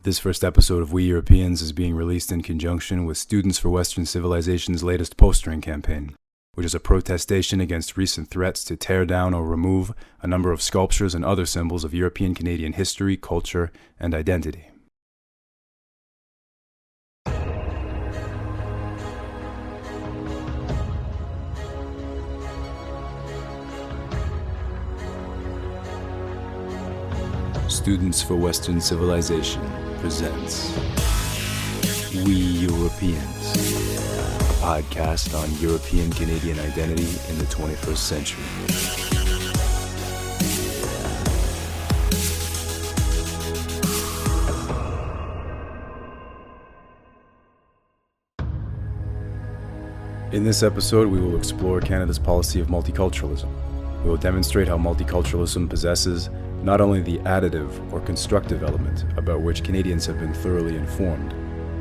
This first episode of We Europeans is being released in conjunction with Students for Western Civilization's latest postering campaign, which is a protestation against recent threats to tear down or remove a number of sculptures and other symbols of European Canadian history, culture, and identity. Students for Western Civilization presents We Europeans, a podcast on European Canadian identity in the 21st century. In this episode, we will explore Canada's policy of multiculturalism. We will demonstrate how multiculturalism possesses not only the additive or constructive element about which Canadians have been thoroughly informed,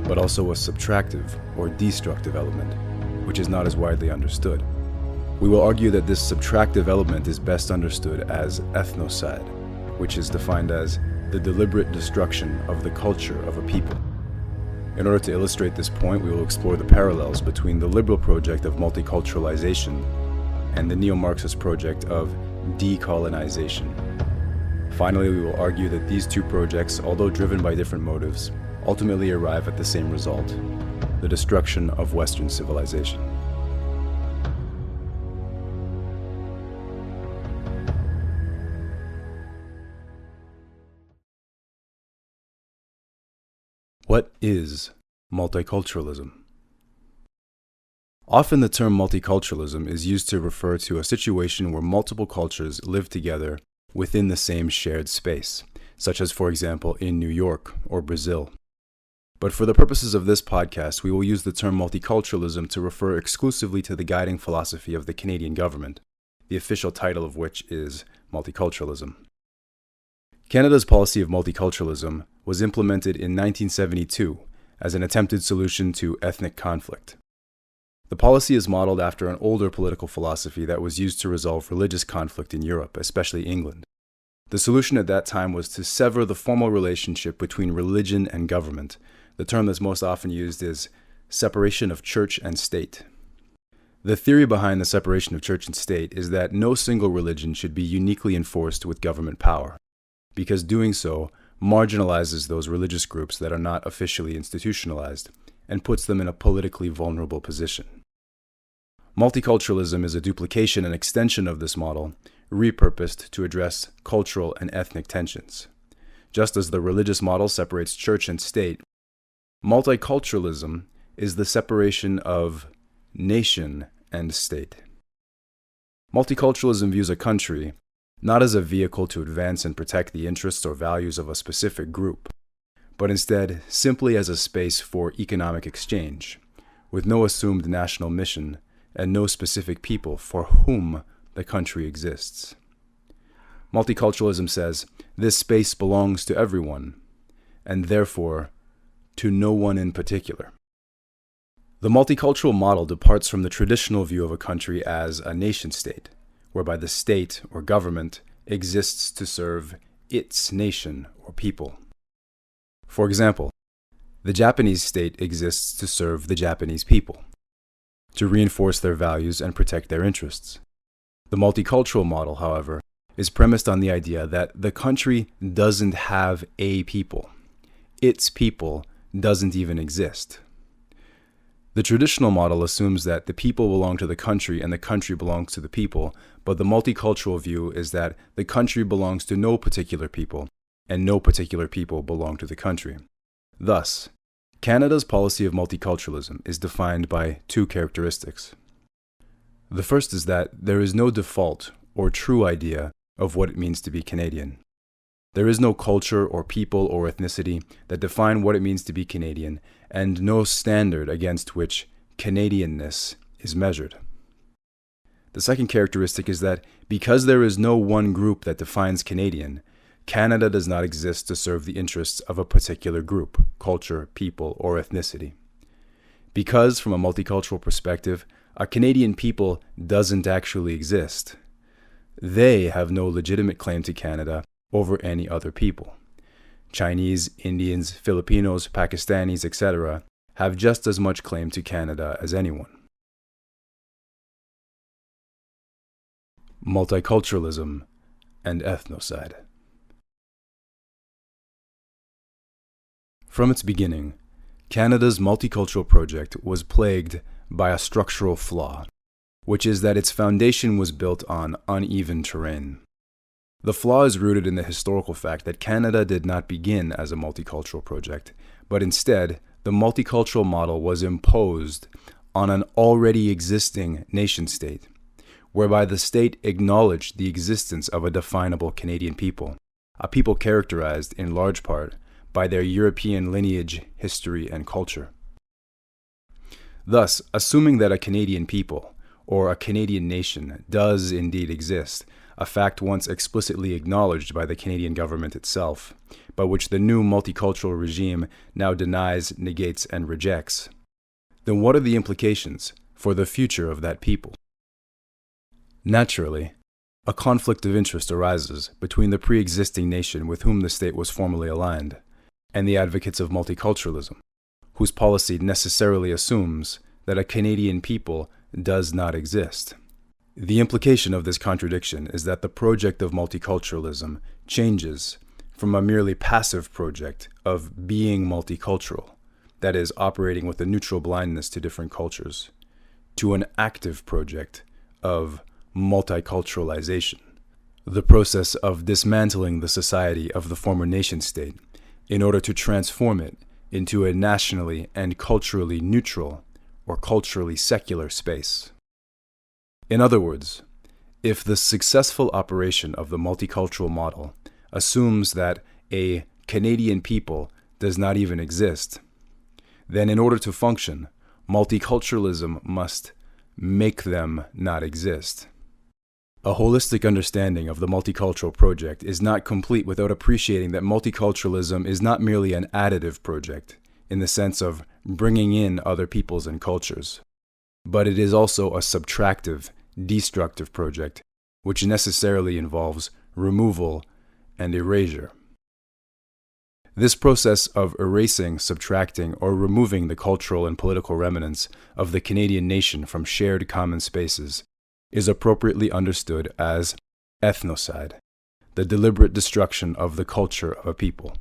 but also a subtractive or destructive element, which is not as widely understood. We will argue that this subtractive element is best understood as ethnocide, which is defined as the deliberate destruction of the culture of a people. In order to illustrate this point, we will explore the parallels between the liberal project of multiculturalization and the neo-Marxist project of decolonization. Finally, we will argue that these two projects, although driven by different motives, ultimately arrive at the same result: the destruction of Western civilization. What is multiculturalism? Often the term multiculturalism is used to refer to a situation where multiple cultures live together within the same shared space, such as, for example, in New York or Brazil. But for the purposes of this podcast, we will use the term multiculturalism to refer exclusively to the guiding philosophy of the Canadian government, the official title of which is multiculturalism. Canada's policy of multiculturalism was implemented in 1972 as an attempted solution to ethnic conflict. The policy is modeled after an older political philosophy that was used to resolve religious conflict in Europe, especially England. The solution at that time was to sever the formal relationship between religion and government. The term that's most often used is separation of church and state. The theory behind the separation of church and state is that no single religion should be uniquely enforced with government power, because doing so marginalizes those religious groups that are not officially institutionalized and puts them in a politically vulnerable position. Multiculturalism is a duplication and extension of this model, repurposed to address cultural and ethnic tensions. Just as the religious model separates church and state, multiculturalism is the separation of nation and state. Multiculturalism views a country not as a vehicle to advance and protect the interests or values of a specific group, but instead simply as a space for economic exchange, with no assumed national mission and no specific people for whom the country exists. Multiculturalism says this space belongs to everyone, and therefore to no one in particular. The multicultural model departs from the traditional view of a country as a nation-state, whereby the state or government exists to serve its nation or people. For example, the Japanese state exists to serve the Japanese people, to reinforce their values and protect their interests. The multicultural model, however, is premised on the idea that the country doesn't have a people. Its people doesn't even exist. The traditional model assumes that the people belong to the country and the country belongs to the people, but the multicultural view is that the country belongs to no particular people, and no particular people belong to the country. Thus, Canada's policy of multiculturalism is defined by two characteristics. The first is that there is no default or true idea of what it means to be Canadian. There is no culture or people or ethnicity that define what it means to be Canadian, and no standard against which Canadianness is measured. The second characteristic is that because there is no one group that defines Canadian, Canada does not exist to serve the interests of a particular group, culture, people, or ethnicity. Because, from a multicultural perspective, a Canadian people doesn't actually exist, they have no legitimate claim to Canada over any other people. Chinese, Indians, Filipinos, Pakistanis, etc., have just as much claim to Canada as anyone. Multiculturalism and Ethnocide. From its beginning, Canada's multicultural project was plagued by a structural flaw, which is that its foundation was built on uneven terrain. The flaw is rooted in the historical fact that Canada did not begin as a multicultural project, but instead, the multicultural model was imposed on an already existing nation-state, whereby the state acknowledged the existence of a definable Canadian people, a people characterized in large part by their European lineage, history, and culture. Thus, assuming that a Canadian people, or a Canadian nation, does indeed exist, a fact once explicitly acknowledged by the Canadian government itself, but which the new multicultural regime now denies, negates, and rejects, then what are the implications for the future of that people? Naturally, a conflict of interest arises between the pre-existing nation with whom the state was formally aligned and the advocates of multiculturalism, whose policy necessarily assumes that a Canadian people does not exist. The implication of this contradiction is that the project of multiculturalism changes from a merely passive project of being multicultural, that is, operating with a neutral blindness to different cultures, to an active project of multiculturalization, the process of dismantling the society of the former nation-state in order to transform it into a nationally and culturally neutral or culturally secular space. In other words, if the successful operation of the multicultural model assumes that a Canadian people does not even exist, then in order to function, multiculturalism must make them not exist. A holistic understanding of the multicultural project is not complete without appreciating that multiculturalism is not merely an additive project, in the sense of bringing in other peoples and cultures, but it is also a subtractive, destructive project, which necessarily involves removal and erasure. This process of erasing, subtracting, or removing the cultural and political remnants of the Canadian nation from shared common spaces is appropriately understood as ethnocide, the deliberate destruction of the culture of a people.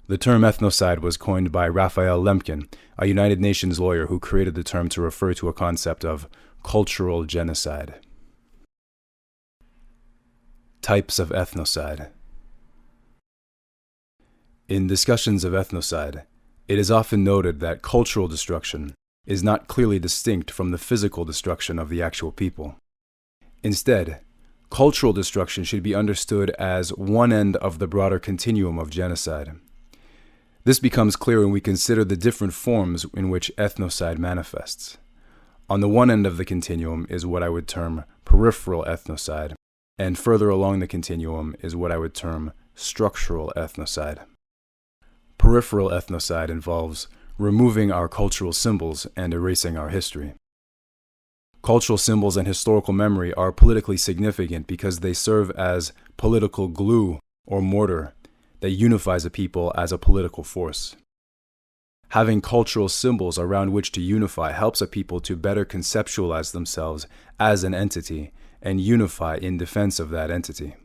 The term ethnocide was coined by Raphael Lemkin, a United Nations lawyer who created the term to refer to a concept of cultural genocide. Types of ethnocide. In discussions of ethnocide, it is often noted that cultural destruction is not clearly distinct from the physical destruction of the actual people. Instead, cultural destruction should be understood as one end of the broader continuum of genocide. This becomes clear when we consider the different forms in which ethnocide manifests. On the one end of the continuum is what I would term peripheral ethnocide, and further along the continuum is what I would term structural ethnocide. Peripheral ethnocide involves removing our cultural symbols and erasing our history. Cultural symbols and historical memory are politically significant because they serve as political glue or mortar that unifies a people as a political force. Having cultural symbols around which to unify helps a people to better conceptualize themselves as an entity and unify in defense of that entity.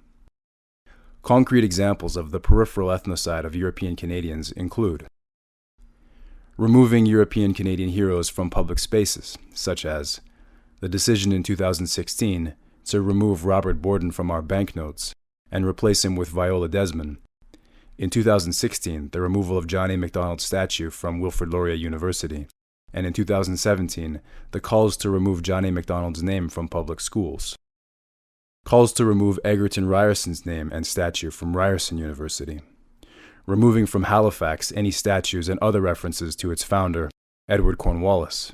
Concrete examples of the peripheral ethnocide of European Canadians include removing European Canadian heroes from public spaces, such as the decision in 2016 to remove Robert Borden from our banknotes and replace him with Viola Desmond. In 2016, the removal of John A. Macdonald's statue from Wilfrid Laurier University. And in 2017, the calls to remove John A. Macdonald's name from public schools. Calls to remove Egerton Ryerson's name and statue from Ryerson University. Removing from Halifax any statues and other references to its founder, Edward Cornwallis.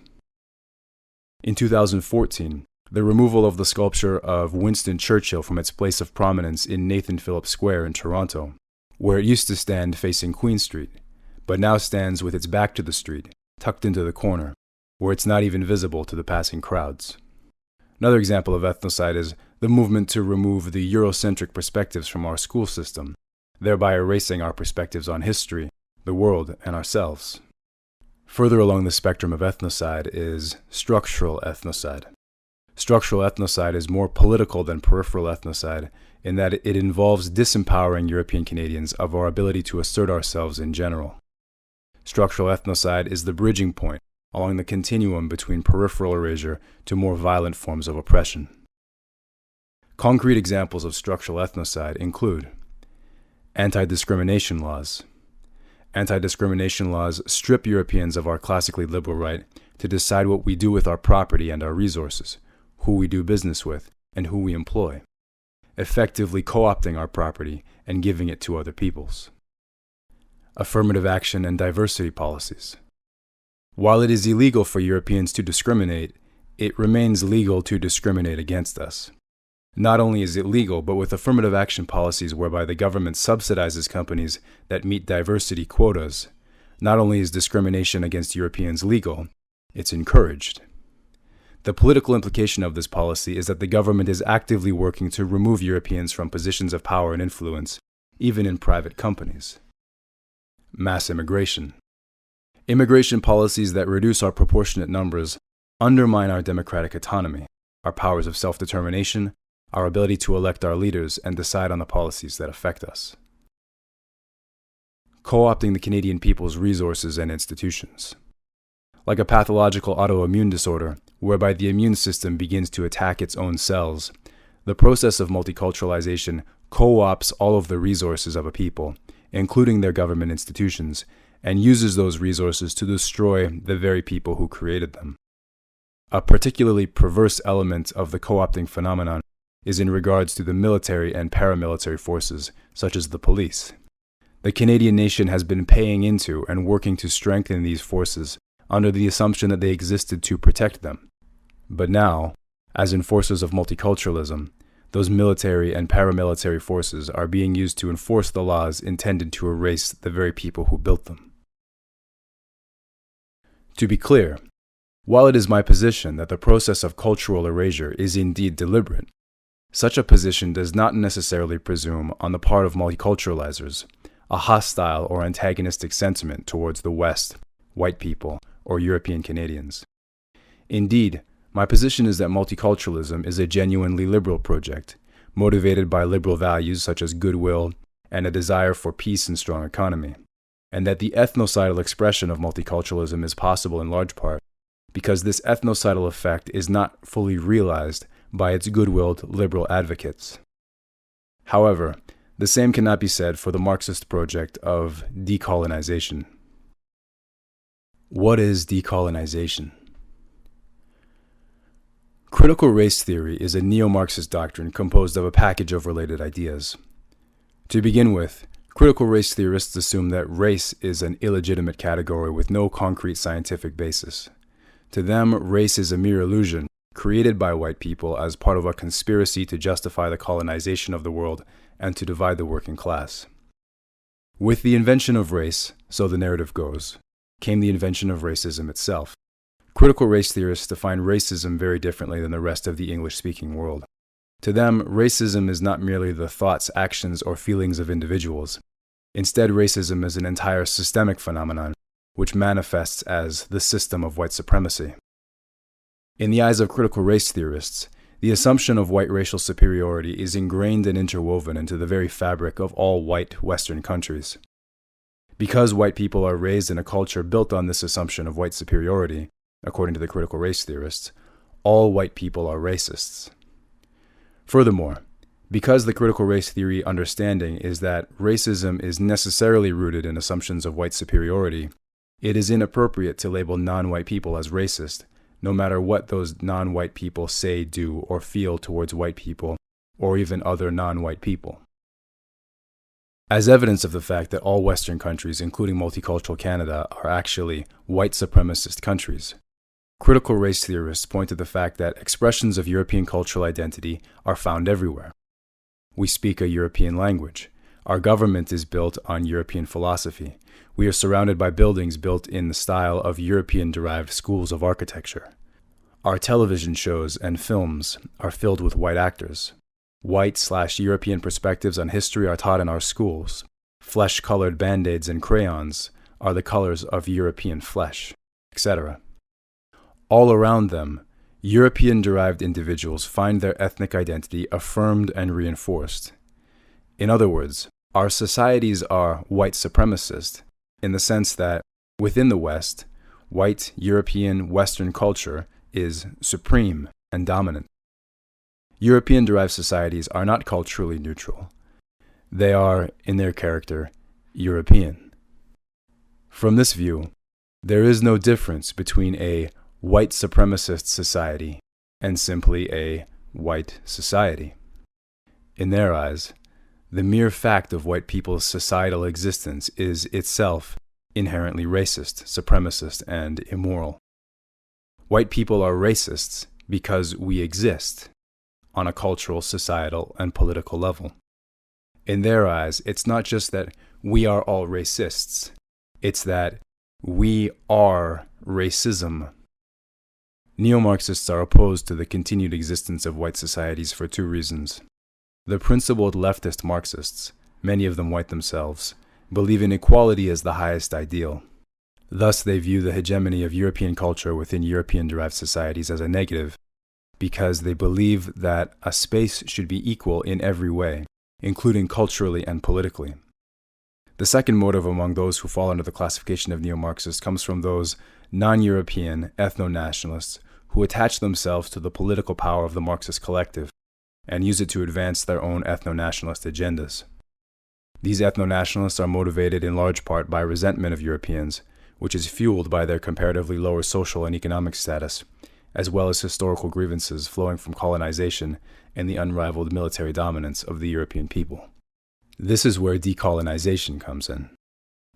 In 2014, the removal of the sculpture of Winston Churchill from its place of prominence in Nathan Phillips Square in Toronto, where it used to stand facing Queen Street, but now stands with its back to the street, tucked into the corner, where it's not even visible to the passing crowds. Another example of ethnocide is the movement to remove the Eurocentric perspectives from our school system, thereby erasing our perspectives on history, the world, and ourselves. Further along the spectrum of ethnocide is structural ethnocide. Structural ethnocide is more political than peripheral ethnocide in that it involves disempowering European Canadians of our ability to assert ourselves in general. Structural ethnocide is the bridging point along the continuum between peripheral erasure to more violent forms of oppression. Concrete examples of structural ethnocide include anti-discrimination laws. Anti-discrimination laws strip Europeans of our classically liberal right to decide what we do with our property and our resources, who we do business with, and who we employ, effectively co-opting our property and giving it to other peoples. Affirmative action and diversity policies. While it is illegal for Europeans to discriminate, it remains legal to discriminate against us. Not only is it legal, but with affirmative action policies whereby the government subsidizes companies that meet diversity quotas, not only is discrimination against Europeans legal, it's encouraged. The political implication of this policy is that the government is actively working to remove Europeans from positions of power and influence, even in private companies. Mass immigration. Immigration policies that reduce our proportionate numbers undermine our democratic autonomy, our powers of self-determination, our ability to elect our leaders and decide on the policies that affect us. Co-opting the Canadian people's resources and institutions. Like a pathological autoimmune disorder, whereby the immune system begins to attack its own cells, the process of multiculturalization co-opts all of the resources of a people, including their government institutions, and uses those resources to destroy the very people who created them. A particularly perverse element of the co-opting phenomenon is in regards to the military and paramilitary forces, such as the police. The Canadian nation has been paying into and working to strengthen these forces under the assumption that they existed to protect them. But now, as enforcers of multiculturalism, those military and paramilitary forces are being used to enforce the laws intended to erase the very people who built them. To be clear, while it is my position that the process of cultural erasure is indeed deliberate, such a position does not necessarily presume on the part of multiculturalizers a hostile or antagonistic sentiment towards the West, white people, or European Canadians. Indeed, my position is that multiculturalism is a genuinely liberal project, motivated by liberal values such as goodwill and a desire for peace and strong economy, and that the ethnocidal expression of multiculturalism is possible in large part because this ethnocidal effect is not fully realized by its good-willed liberal advocates. However, the same cannot be said for the Marxist project of decolonization. What is decolonization? Critical race theory is a neo-Marxist doctrine composed of a package of related ideas. To begin with, critical race theorists assume that race is an illegitimate category with no concrete scientific basis. To them, race is a mere illusion created by white people as part of a conspiracy to justify the colonization of the world and to divide the working class. With the invention of race, so the narrative goes, came the invention of racism itself. Critical race theorists define racism very differently than the rest of the English-speaking world. To them, racism is not merely the thoughts, actions, or feelings of individuals. Instead, racism is an entire systemic phenomenon, which manifests as the system of white supremacy. In the eyes of critical race theorists, the assumption of white racial superiority is ingrained and interwoven into the very fabric of all white Western countries. Because white people are raised in a culture built on this assumption of white superiority, according to the critical race theorists, all white people are racists. Furthermore, because the critical race theory understanding is that racism is necessarily rooted in assumptions of white superiority, it is inappropriate to label non-white people as racist, no matter what those non-white people say, do, or feel towards white people, or even other non-white people. As evidence of the fact that all Western countries, including multicultural Canada, are actually white supremacist countries, critical race theorists point to the fact that expressions of European cultural identity are found everywhere. We speak a European language. Our government is built on European philosophy. We are surrounded by buildings built in the style of European-derived schools of architecture. Our television shows and films are filled with white actors. White/European perspectives on history are taught in our schools. Flesh-colored band-aids and crayons are the colors of European flesh, etc. All around them, European-derived individuals find their ethnic identity affirmed and reinforced. In other words, our societies are white supremacist in the sense that, within the West, white European Western culture is supreme and dominant. European-derived societies are not culturally neutral. They are, in their character, European. From this view, there is no difference between a white supremacist society and simply a white society. In their eyes, the mere fact of white people's societal existence is itself inherently racist, supremacist, and immoral. White people are racists because we exist on a cultural, societal, and political level. In their eyes, it's not just that we are all racists, it's that we are racism. Neo-Marxists are opposed to the continued existence of white societies for two reasons. The principled leftist Marxists, many of them white themselves, believe in equality as the highest ideal. Thus, they view the hegemony of European culture within European-derived societies as a negative, because they believe that a space should be equal in every way, including culturally and politically. The second motive among those who fall under the classification of neo-Marxists comes from those non-European ethno-nationalists who attach themselves to the political power of the Marxist collective and use it to advance their own ethno-nationalist agendas. These ethno-nationalists are motivated in large part by resentment of Europeans, which is fueled by their comparatively lower social and economic status, as well as historical grievances flowing from colonization and the unrivaled military dominance of the European people. This is where decolonization comes in.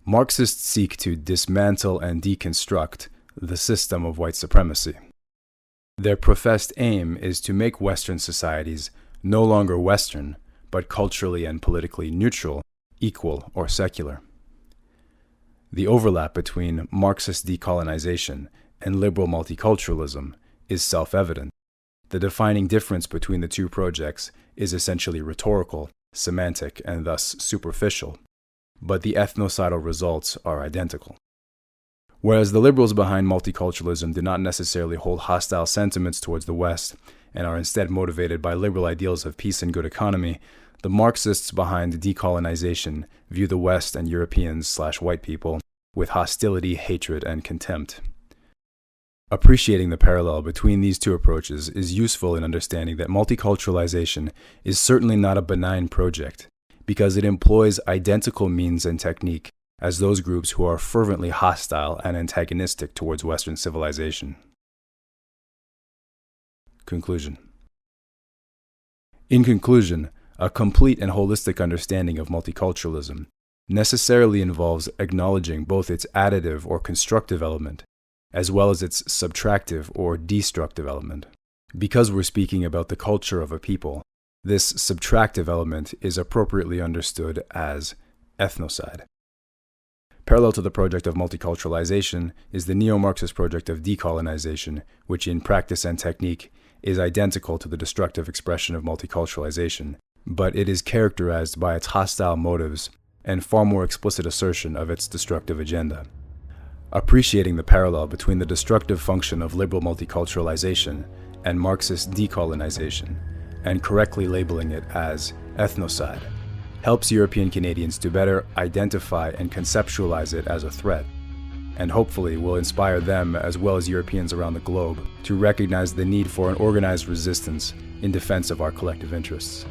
Marxists seek to dismantle and deconstruct the system of white supremacy. Their professed aim is to make Western societies no longer Western, but culturally and politically neutral, equal, or secular. The overlap between Marxist decolonization and liberal multiculturalism is self-evident. The defining difference between the two projects is essentially rhetorical, semantic, and thus superficial, but the ethnocidal results are identical. Whereas the liberals behind multiculturalism do not necessarily hold hostile sentiments towards the West and are instead motivated by liberal ideals of peace and good economy, the Marxists behind decolonization view the West and Europeans/white people with hostility, hatred, and contempt. Appreciating the parallel between these two approaches is useful in understanding that multiculturalization is certainly not a benign project, because it employs identical means and technique as those groups who are fervently hostile and antagonistic towards Western civilization. Conclusion. In conclusion, a complete and holistic understanding of multiculturalism necessarily involves acknowledging both its additive or constructive element, as well as its subtractive or destructive element. Because we're speaking about the culture of a people, this subtractive element is appropriately understood as ethnocide. Parallel to the project of multiculturalization is the neo-Marxist project of decolonization, which in practice and technique is identical to the destructive expression of multiculturalization, but it is characterized by its hostile motives and far more explicit assertion of its destructive agenda. Appreciating the parallel between the destructive function of liberal multiculturalization and Marxist decolonization, and correctly labeling it as ethnocide, helps European Canadians to better identify and conceptualize it as a threat, and hopefully will inspire them as well as Europeans around the globe to recognize the need for an organized resistance in defense of our collective interests.